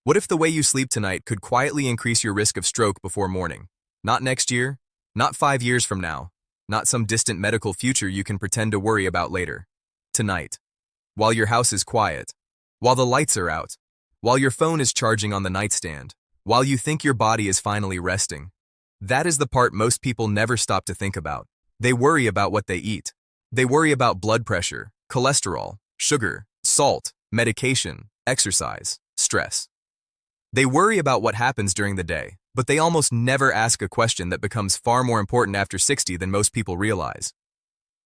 What if the way you sleep tonight could quietly increase your risk of stroke before morning? Not next year, not 5 years from now, not some distant medical future you can pretend to worry about later. Tonight, while your house is quiet, while the lights are out, while your phone is charging on the nightstand, while you think your body is finally resting. That is the part most people never stop to think about. They worry about what they eat. They worry about blood pressure, cholesterol, sugar, salt, medication, exercise, stress. They worry about what happens during the day, but they almost never ask a question that becomes far more important after 60 than most people realize.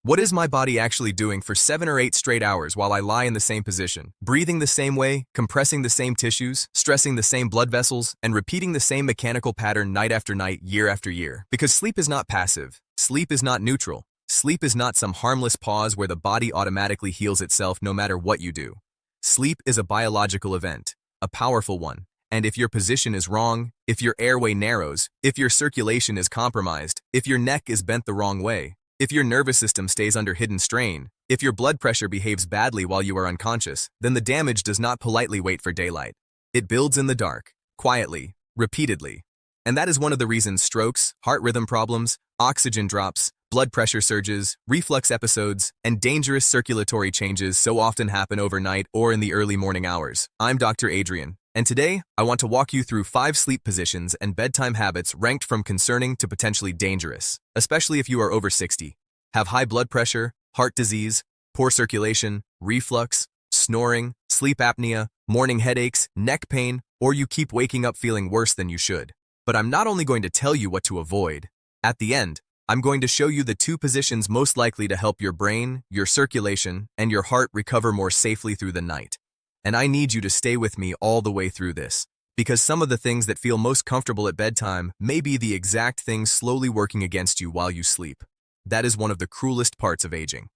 What is my body actually doing for 7 or 8 straight hours while I lie in the same position, breathing the same way, compressing the same tissues, stressing the same blood vessels, and repeating the same mechanical pattern night after night, year after year? Because sleep is not passive. Sleep is not neutral. Sleep is not some harmless pause where the body automatically heals itself no matter what you do. Sleep is a biological event, a powerful one. And if your position is wrong, if your airway narrows, if your circulation is compromised, if your neck is bent the wrong way, if your nervous system stays under hidden strain, if your blood pressure behaves badly while you are unconscious, then the damage does not politely wait for daylight. It builds in the dark, quietly, repeatedly. And that is one of the reasons strokes, heart rhythm problems, oxygen drops, blood pressure surges, reflux episodes, and dangerous circulatory changes so often happen overnight or in the early morning hours. I'm Dr. Adrian. And today, I want to walk you through 5 sleep positions and bedtime habits ranked from concerning to potentially dangerous, especially if you are over 60, have high blood pressure, heart disease, poor circulation, reflux, snoring, sleep apnea, morning headaches, neck pain, or you keep waking up feeling worse than you should. But I'm not only going to tell you what to avoid. At the end, I'm going to show you the 2 positions most likely to help your brain, your circulation, and your heart recover more safely through the night. And I need you to stay with me all the way through this, because some of the things that feel most comfortable at bedtime may be the exact things slowly working against you while you sleep. That is one of the cruelest parts of aging.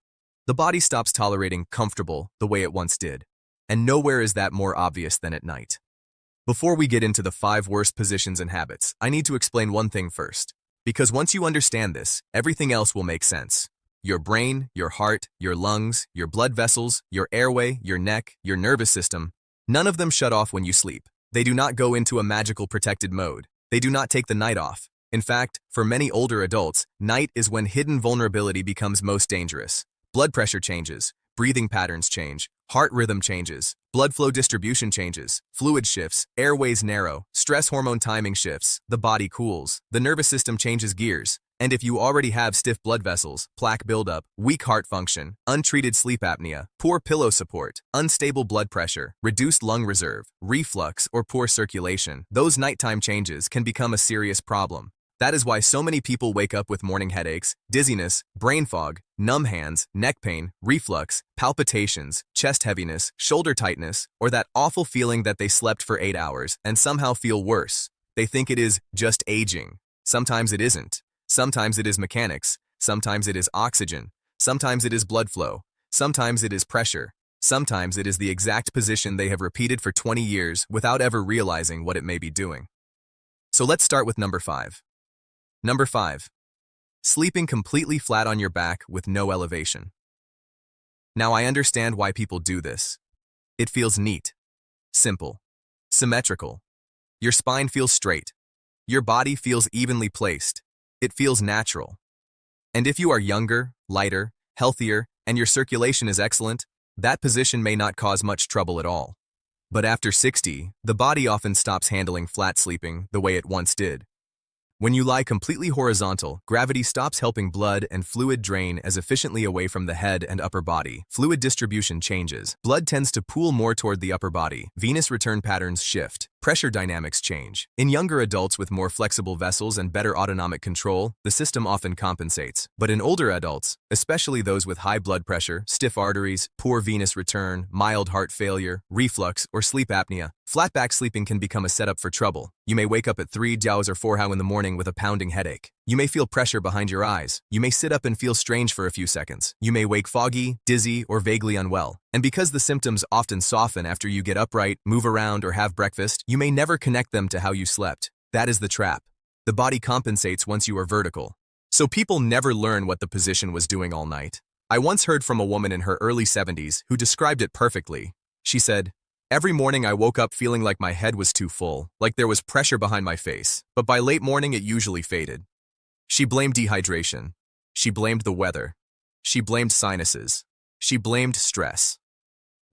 The body stops tolerating comfortable the way it once did, and nowhere is that more obvious than at night. Before we get into the 5 worst positions and habits, I need to explain one thing first, because once you understand this, everything else will make sense. Your brain, your heart, your lungs, your blood vessels, your airway, your neck, your nervous system, none of them shut off when you sleep. They do not go into a magical protected mode. They do not take the night off. In fact, for many older adults, night is when hidden vulnerability becomes most dangerous. Blood pressure changes, breathing patterns change, heart rhythm changes, blood flow distribution changes, fluid shifts, airways narrow, stress hormone timing shifts, the body cools, the nervous system changes gears. And if you already have stiff blood vessels, plaque buildup, weak heart function, untreated sleep apnea, poor pillow support, unstable blood pressure, reduced lung reserve, reflux, or poor circulation, those nighttime changes can become a serious problem. That is why so many people wake up with morning headaches, dizziness, brain fog, numb hands, neck pain, reflux, palpitations, chest heaviness, shoulder tightness, or that awful feeling that they slept for 8 hours and somehow feel worse. They think it is just aging. Sometimes it isn't. Sometimes it is mechanics, sometimes it is oxygen, sometimes it is blood flow, sometimes it is pressure, sometimes it is the exact position they have repeated for 20 years without ever realizing what it may be doing. So let's start with number 5. Number 5. Sleeping completely flat on your back with no elevation. Now I understand why people do this. It feels neat, simple, symmetrical. Your spine feels straight. Your body feels evenly placed. It feels natural. And if you are younger, lighter, healthier, and your circulation is excellent, that position may not cause much trouble at all. But after 60, the body often stops handling flat sleeping the way it once did. When you lie completely horizontal, gravity stops helping blood and fluid drain as efficiently away from the head and upper body. Fluid distribution changes. Blood tends to pool more toward the upper body. Venous return patterns shift. Pressure dynamics change. In younger adults with more flexible vessels and better autonomic control, the system often compensates. But in older adults, especially those with high blood pressure, stiff arteries, poor venous return, mild heart failure, reflux, or sleep apnea, flat back sleeping can become a setup for trouble. You may wake up at 3 hours or 4 hours in the morning with a pounding headache. You may feel pressure behind your eyes. You may sit up and feel strange for a few seconds. You may wake foggy, dizzy, or vaguely unwell. And because the symptoms often soften after you get upright, move around, or have breakfast, you may never connect them to how you slept. That is the trap. The body compensates once you are vertical. So people never learn what the position was doing all night. I once heard from a woman in her early 70s who described it perfectly. She said, Every morning I woke up feeling like my head was too full, like there was pressure behind my face, but by late morning it usually faded. She blamed dehydration. She blamed the weather. She blamed sinuses. She blamed stress.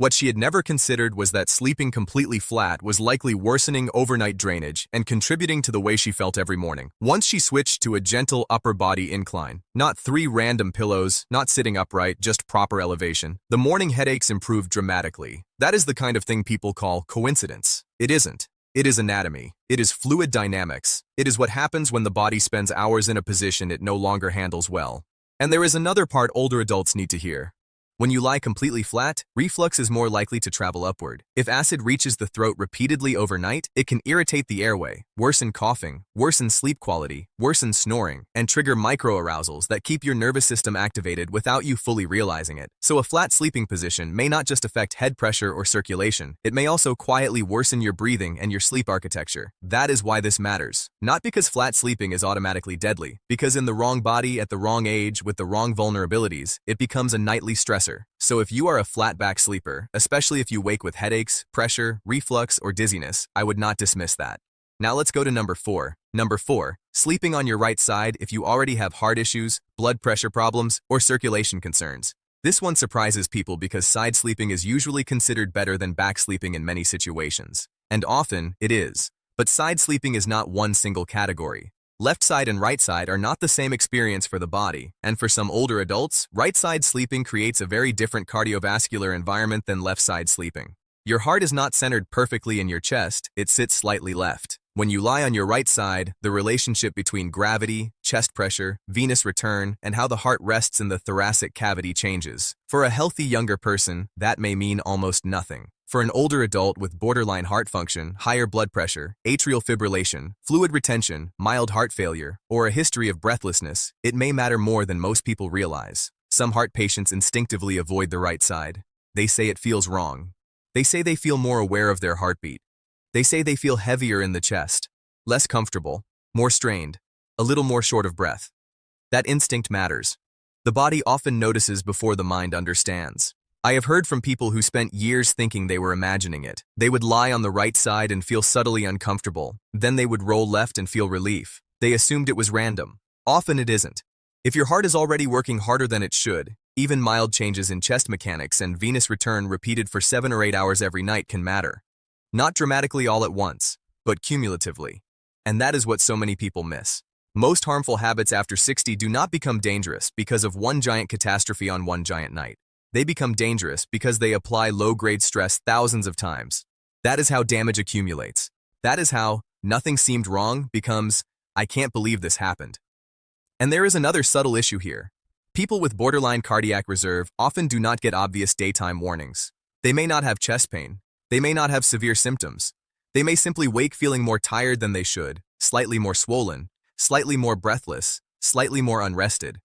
What she had never considered was that sleeping completely flat was likely worsening overnight drainage and contributing to the way she felt every morning. Once she switched to a gentle upper body incline, not 3 random pillows, not sitting upright, just proper elevation, the morning headaches improved dramatically. That is the kind of thing people call coincidence. It isn't. It is anatomy. It is fluid dynamics. It is what happens when the body spends hours in a position it no longer handles well. And there is another part older adults need to hear. When you lie completely flat, reflux is more likely to travel upward. If acid reaches the throat repeatedly overnight, it can irritate the airway, worsen coughing, worsen sleep quality, worsen snoring, and trigger microarousals that keep your nervous system activated without you fully realizing it. So a flat sleeping position may not just affect head pressure or circulation, it may also quietly worsen your breathing and your sleep architecture. That is why this matters. Not because flat sleeping is automatically deadly, because in the wrong body at the wrong age with the wrong vulnerabilities, it becomes a nightly stressor. So if you are a flat back sleeper, especially if you wake with headaches, pressure, reflux, or dizziness, I would not dismiss that. Now let's go to number 4. Number 4, sleeping on your right side if you already have heart issues, blood pressure problems, or circulation concerns. This one surprises people because side sleeping is usually considered better than back sleeping in many situations. And often, it is. But side sleeping is not one single category. Left side and right side are not the same experience for the body, and for some older adults, right side sleeping creates a very different cardiovascular environment than left side sleeping. Your heart is not centered perfectly in your chest, it sits slightly left. When you lie on your right side, the relationship between gravity, chest pressure, venous return, and how the heart rests in the thoracic cavity changes. For a healthy younger person, that may mean almost nothing. For an older adult with borderline heart function, higher blood pressure, atrial fibrillation, fluid retention, mild heart failure, or a history of breathlessness, it may matter more than most people realize. Some heart patients instinctively avoid the right side. They say it feels wrong. They say they feel more aware of their heartbeat. They say they feel heavier in the chest, less comfortable, more strained, a little more short of breath. That instinct matters. The body often notices before the mind understands. I have heard from people who spent years thinking they were imagining it. They would lie on the right side and feel subtly uncomfortable. Then they would roll left and feel relief. They assumed it was random. Often it isn't. If your heart is already working harder than it should, even mild changes in chest mechanics and venous return repeated for 7 or 8 hours every night can matter. Not dramatically all at once, but cumulatively. And that is what so many people miss. Most harmful habits after 60 do not become dangerous because of one giant catastrophe on one giant night. They become dangerous because they apply low-grade stress thousands of times. That is how damage accumulates. That is how nothing seemed wrong becomes, I can't believe this happened. And there is another subtle issue here. People with borderline cardiac reserve often do not get obvious daytime warnings. They may not have chest pain. They may not have severe symptoms. They may simply wake feeling more tired than they should, slightly more swollen, slightly more breathless, slightly more unrested.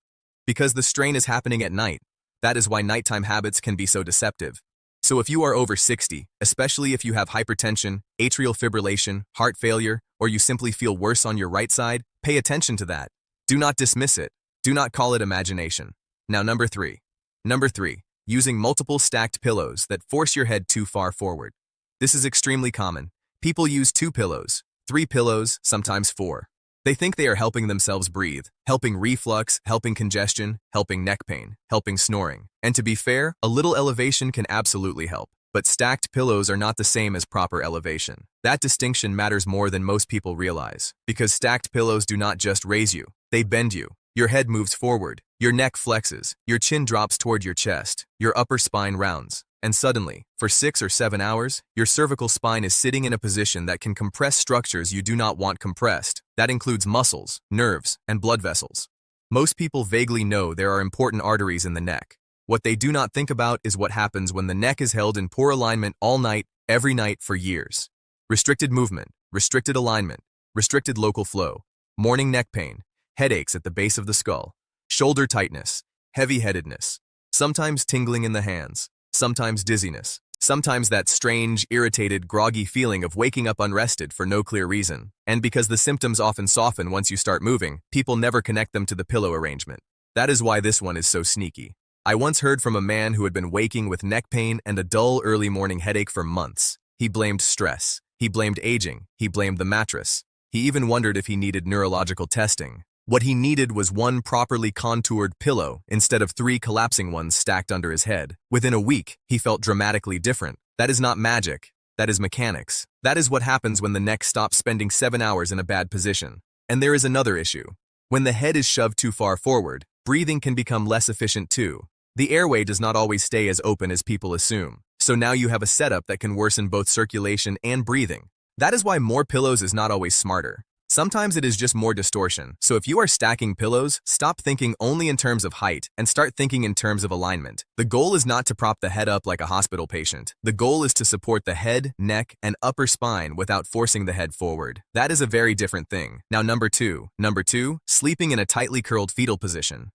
Because the strain is happening at night. That is why nighttime habits can be so deceptive. So if you are over 60, especially if you have hypertension, atrial fibrillation, heart failure, or you simply feel worse on your right side, pay attention to that. Do not dismiss it. Do not call it imagination. Now number 3. Number 3, using multiple stacked pillows that force your head too far forward. This is extremely common. People use 2 pillows, 3 pillows, sometimes 4. They think they are helping themselves breathe, helping reflux, helping congestion, helping neck pain, helping snoring. And to be fair, a little elevation can absolutely help. But stacked pillows are not the same as proper elevation. That distinction matters more than most people realize, because stacked pillows do not just raise you, they bend you. Your head moves forward, your neck flexes, your chin drops toward your chest, your upper spine rounds. And suddenly, for 6 or 7 hours, your cervical spine is sitting in a position that can compress structures you do not want compressed. That includes muscles, nerves, and blood vessels. Most people vaguely know there are important arteries in the neck. What they do not think about is what happens when the neck is held in poor alignment all night, every night for years. Restricted movement, restricted alignment, restricted local flow, morning neck pain, headaches at the base of the skull, shoulder tightness, heavy-headedness, sometimes tingling in the hands, sometimes dizziness, sometimes that strange, irritated, groggy feeling of waking up unrested for no clear reason. And because the symptoms often soften once you start moving, people never connect them to the pillow arrangement. That is why this one is so sneaky. I once heard from a man who had been waking with neck pain and a dull early morning headache for months. He blamed stress. He blamed aging. He blamed the mattress. He even wondered if he needed neurological testing. What he needed was one properly contoured pillow instead of 3 collapsing ones stacked under his head. Within a week, he felt dramatically different. That is not magic. That is mechanics. That is what happens when the neck stops spending 7 hours in a bad position. And there is another issue. When the head is shoved too far forward, breathing can become less efficient too. The airway does not always stay as open as people assume. So now you have a setup that can worsen both circulation and breathing. That is why more pillows is not always smarter. Sometimes it is just more distortion. So if you are stacking pillows, stop thinking only in terms of height and start thinking in terms of alignment. The goal is not to prop the head up like a hospital patient. The goal is to support the head, neck, and upper spine without forcing the head forward. That is a very different thing. Now number two, sleeping in a tightly curled fetal position.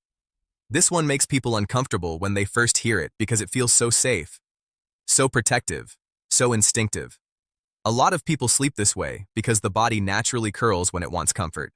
This one makes people uncomfortable when they first hear it because it feels so safe, so protective, so instinctive. A lot of people sleep this way because the body naturally curls when it wants comfort.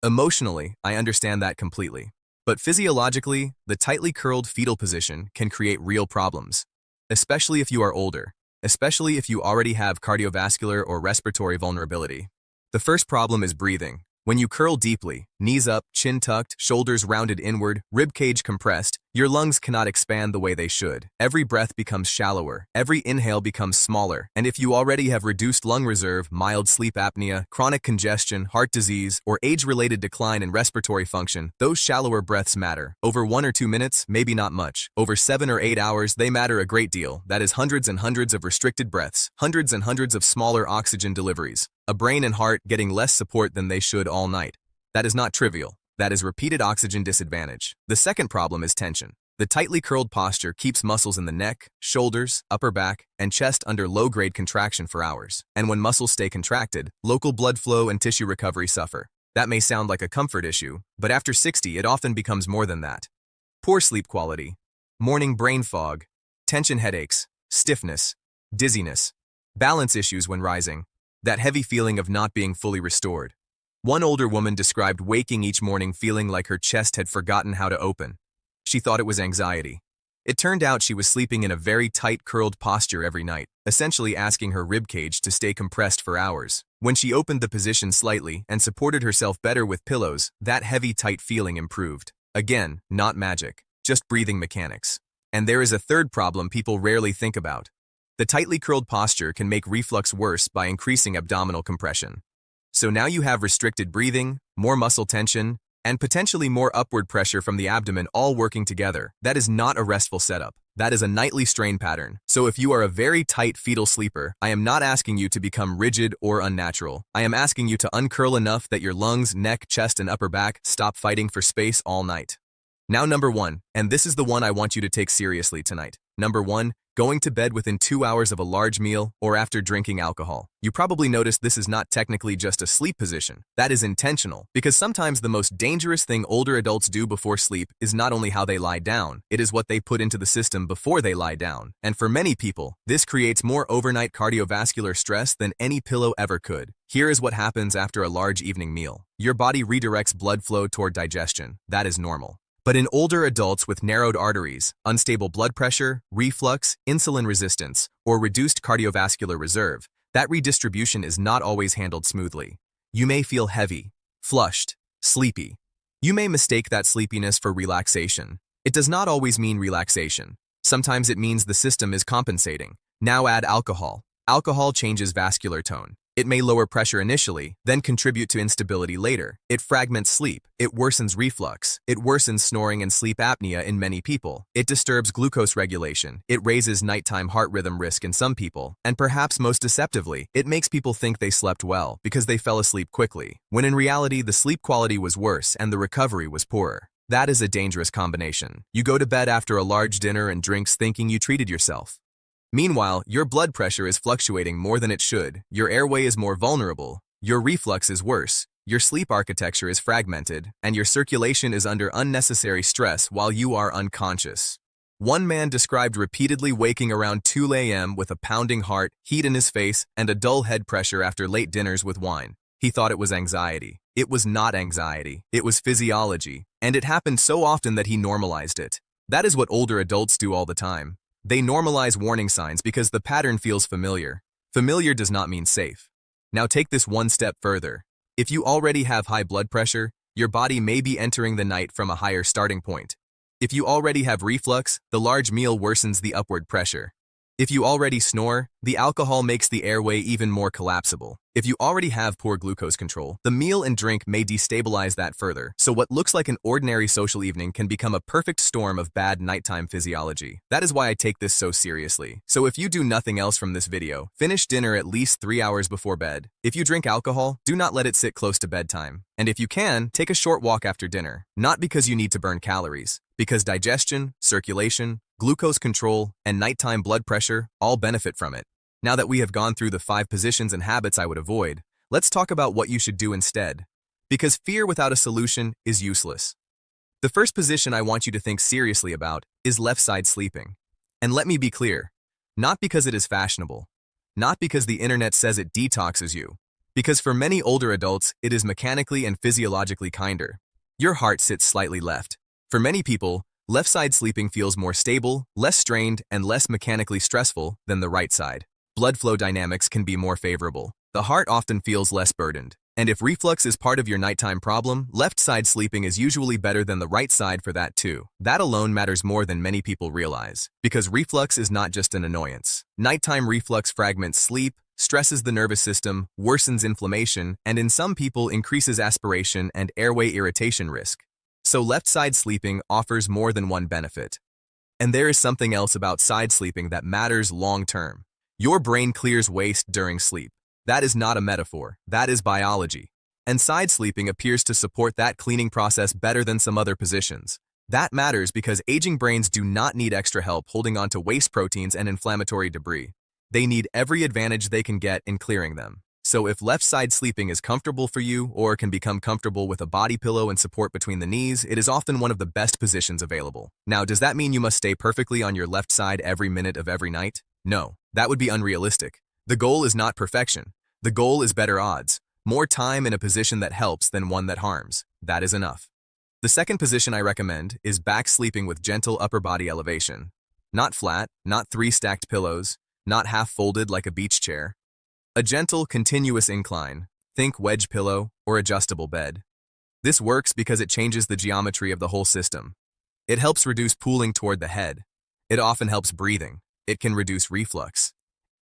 Emotionally, I understand that completely. But physiologically, the tightly curled fetal position can create real problems, especially if you are older, especially if you already have cardiovascular or respiratory vulnerability. The first problem is breathing. When you curl deeply, knees up, chin tucked, shoulders rounded inward, ribcage compressed, your lungs cannot expand the way they should. Every breath becomes shallower, every inhale becomes smaller, and if you already have reduced lung reserve, mild sleep apnea, chronic congestion, heart disease, or age-related decline in respiratory function, those shallower breaths matter. Over 1 or 2 minutes, maybe not much. Over 7 or 8 hours, they matter a great deal. That is hundreds and hundreds of restricted breaths, hundreds and hundreds of smaller oxygen deliveries. A brain and heart getting less support than they should all night. That is not trivial. That is repeated oxygen disadvantage. The second problem is tension. The tightly curled posture keeps muscles in the neck, shoulders, upper back, and chest under low-grade contraction for hours. And when muscles stay contracted, local blood flow and tissue recovery suffer. That may sound like a comfort issue, but after 60, it often becomes more than that. Poor sleep quality, morning brain fog, tension headaches, stiffness, dizziness, balance issues when rising, that heavy feeling of not being fully restored. One older woman described waking each morning feeling like her chest had forgotten how to open. She thought it was anxiety. It turned out she was sleeping in a very tight curled posture every night, essentially asking her ribcage to stay compressed for hours. When she opened the position slightly and supported herself better with pillows, that heavy tight feeling improved. Again, not magic, just breathing mechanics. And there is a third problem people rarely think about. The tightly curled posture can make reflux worse by increasing abdominal compression. So now you have restricted breathing, more muscle tension, and potentially more upward pressure from the abdomen all working together. That is not a restful setup. That is a nightly strain pattern. So if you are a very tight fetal sleeper, I am not asking you to become rigid or unnatural. I am asking you to uncurl enough that your lungs, neck, chest, and upper back stop fighting for space all night. Now number 1, and this is the one I want you to take seriously tonight. Number 1, going to bed within 2 hours of a large meal or after drinking alcohol. You probably noticed this is not technically just a sleep position. That is intentional, because sometimes the most dangerous thing older adults do before sleep is not only how they lie down, it is what they put into the system before they lie down. And for many people, this creates more overnight cardiovascular stress than any pillow ever could. Here is what happens after a large evening meal. Your body redirects blood flow toward digestion. That is normal. But in older adults with narrowed arteries, unstable blood pressure, reflux, insulin resistance, or reduced cardiovascular reserve, that redistribution is not always handled smoothly. You may feel heavy, flushed, sleepy. You may mistake that sleepiness for relaxation. It does not always mean relaxation. Sometimes it means the system is compensating. Now add alcohol. Alcohol changes vascular tone. It may lower pressure initially, then contribute to instability later. It fragments sleep. It worsens reflux. It worsens snoring and sleep apnea in many people. It disturbs glucose regulation. It raises nighttime heart rhythm risk in some people. And perhaps most deceptively, it makes people think they slept well because they fell asleep quickly, when in reality the sleep quality was worse and the recovery was poorer. That is a dangerous combination. You go to bed after a large dinner and drinks thinking you treated yourself. Meanwhile, your blood pressure is fluctuating more than it should, your airway is more vulnerable, your reflux is worse, your sleep architecture is fragmented, and your circulation is under unnecessary stress while you are unconscious. One man described repeatedly waking around 2 a.m. with a pounding heart, heat in his face, and a dull head pressure after late dinners with wine. He thought it was anxiety. It was not anxiety. It was physiology, and it happened so often that he normalized it. That is what older adults do all the time. They normalize warning signs because the pattern feels familiar. Familiar does not mean safe. Now take this one step further. If you already have high blood pressure, your body may be entering the night from a higher starting point. If you already have reflux, the large meal worsens the upward pressure. If you already snore, the alcohol makes the airway even more collapsible. If you already have poor glucose control, the meal and drink may destabilize that further. So what looks like an ordinary social evening can become a perfect storm of bad nighttime physiology. That is why I take this so seriously. So if you do nothing else from this video, finish dinner at least 3 hours before bed. If you drink alcohol, do not let it sit close to bedtime. And if you can, take a short walk after dinner. Not because you need to burn calories, because digestion, circulation, glucose control, and nighttime blood pressure all benefit from it. Now that we have gone through the 5 positions and habits I would avoid, let's talk about what you should do instead. Because fear without a solution is useless. The first position I want you to think seriously about is left side sleeping. And let me be clear, not because it is fashionable, not because the internet says it detoxes you, because for many older adults, it is mechanically and physiologically kinder. Your heart sits slightly left. For many people, left side sleeping feels more stable, less strained, and less mechanically stressful than the right side. Blood flow dynamics can be more favorable. The heart often feels less burdened. And if reflux is part of your nighttime problem, left side sleeping is usually better than the right side for that too. That alone matters more than many people realize. Because reflux is not just an annoyance. Nighttime reflux fragments sleep, stresses the nervous system, worsens inflammation, and in some people increases aspiration and airway irritation risk. So left side sleeping offers more than one benefit. And there is something else about side sleeping that matters long term. Your brain clears waste during sleep. That is not a metaphor, that is biology. And side sleeping appears to support that cleaning process better than some other positions. That matters because aging brains do not need extra help holding on to waste proteins and inflammatory debris. They need every advantage they can get in clearing them. So if left side sleeping is comfortable for you or can become comfortable with a body pillow and support between the knees, it is often one of the best positions available. Now, does that mean you must stay perfectly on your left side every minute of every night? No, that would be unrealistic. The goal is not perfection. The goal is better odds. More time in a position that helps than one that harms. That is enough. The second position I recommend is back sleeping with gentle upper body elevation. Not flat, not 3 stacked pillows, not half folded like a beach chair. A gentle, continuous incline, think wedge pillow or adjustable bed. This works because it changes the geometry of the whole system. It helps reduce pooling toward the head. It often helps breathing. It can reduce reflux.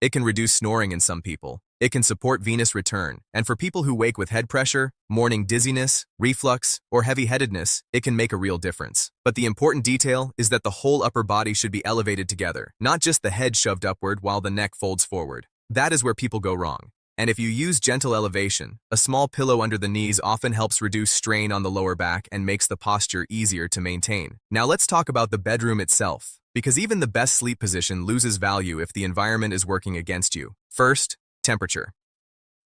It can reduce snoring in some people. It can support venous return. And for people who wake with head pressure, morning dizziness, reflux, or heavy-headedness, it can make a real difference. But the important detail is that the whole upper body should be elevated together, not just the head shoved upward while the neck folds forward. That is where people go wrong. And if you use gentle elevation, a small pillow under the knees often helps reduce strain on the lower back and makes the posture easier to maintain. Now let's talk about the bedroom itself, because even the best sleep position loses value if the environment is working against you. First, temperature.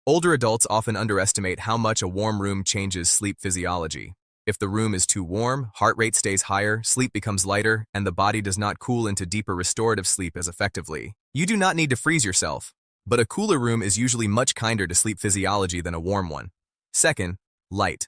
Older adults often underestimate how much a warm room changes sleep physiology. If the room is too warm, heart rate stays higher, sleep becomes lighter, and the body does not cool into deeper restorative sleep as effectively. You do not need to freeze yourself, but a cooler room is usually much kinder to sleep physiology than a warm one. Second, light.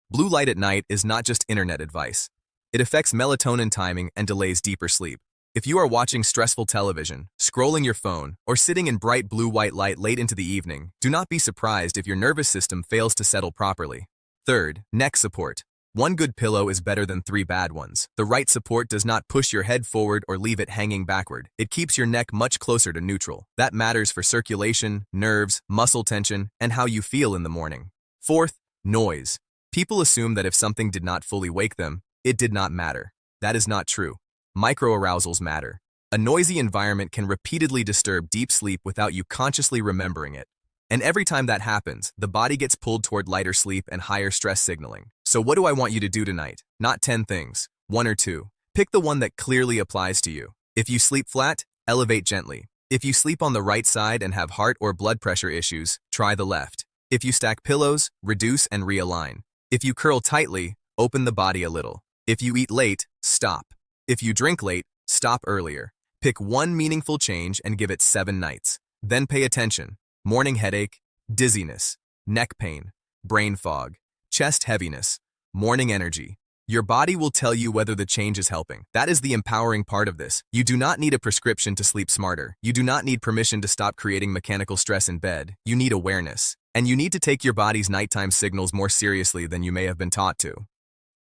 Blue light at night is not just internet advice. It affects melatonin timing and delays deeper sleep. If you are watching stressful television, scrolling your phone, or sitting in bright blue-white light late into the evening, do not be surprised if your nervous system fails to settle properly. Third, neck support. One good pillow is better than 3 bad ones. The right support does not push your head forward or leave it hanging backward. It keeps your neck much closer to neutral. That matters for circulation, nerves, muscle tension, and how you feel in the morning. Fourth, noise. People assume that if something did not fully wake them, it did not matter. That is not true. Microarousals matter. A noisy environment can repeatedly disturb deep sleep without you consciously remembering it. And every time that happens, the body gets pulled toward lighter sleep and higher stress signaling. So what do I want you to do tonight? Not 10 things, 1 or 2. Pick the one that clearly applies to you. If you sleep flat, elevate gently. If you sleep on the right side and have heart or blood pressure issues, try the left. If you stack pillows, reduce and realign. If you curl tightly, open the body a little. If you eat late, stop. If you drink late, stop earlier. Pick one meaningful change and give it 7 nights. Then pay attention. Morning headache, dizziness, neck pain, brain fog, chest heaviness, morning energy. Your body will tell you whether the change is helping. That is the empowering part of this. You do not need a prescription to sleep smarter. You do not need permission to stop creating mechanical stress in bed. You need awareness. And you need to take your body's nighttime signals more seriously than you may have been taught to.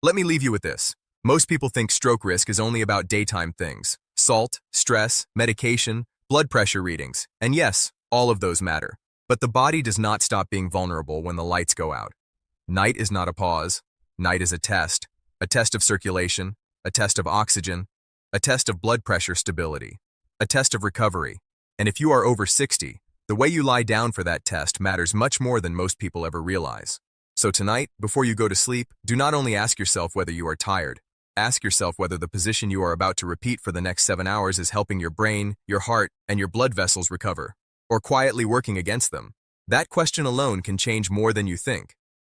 Let me leave you with this. Most people think stroke risk is only about daytime things. Salt, stress, medication, blood pressure readings. And yes, all of those matter. But the body does not stop being vulnerable when the lights go out. Night is not a pause. Night is a test of circulation, a test of oxygen, a test of blood pressure stability, a test of recovery. And if you are over 60, the way you lie down for that test matters much more than most people ever realize. So tonight, before you go to sleep, do not only ask yourself whether you are tired, ask yourself whether the position you are about to repeat for the next 7 hours is helping your brain, your heart, and your blood vessels recover, or quietly working against them. That question alone can change more than you think.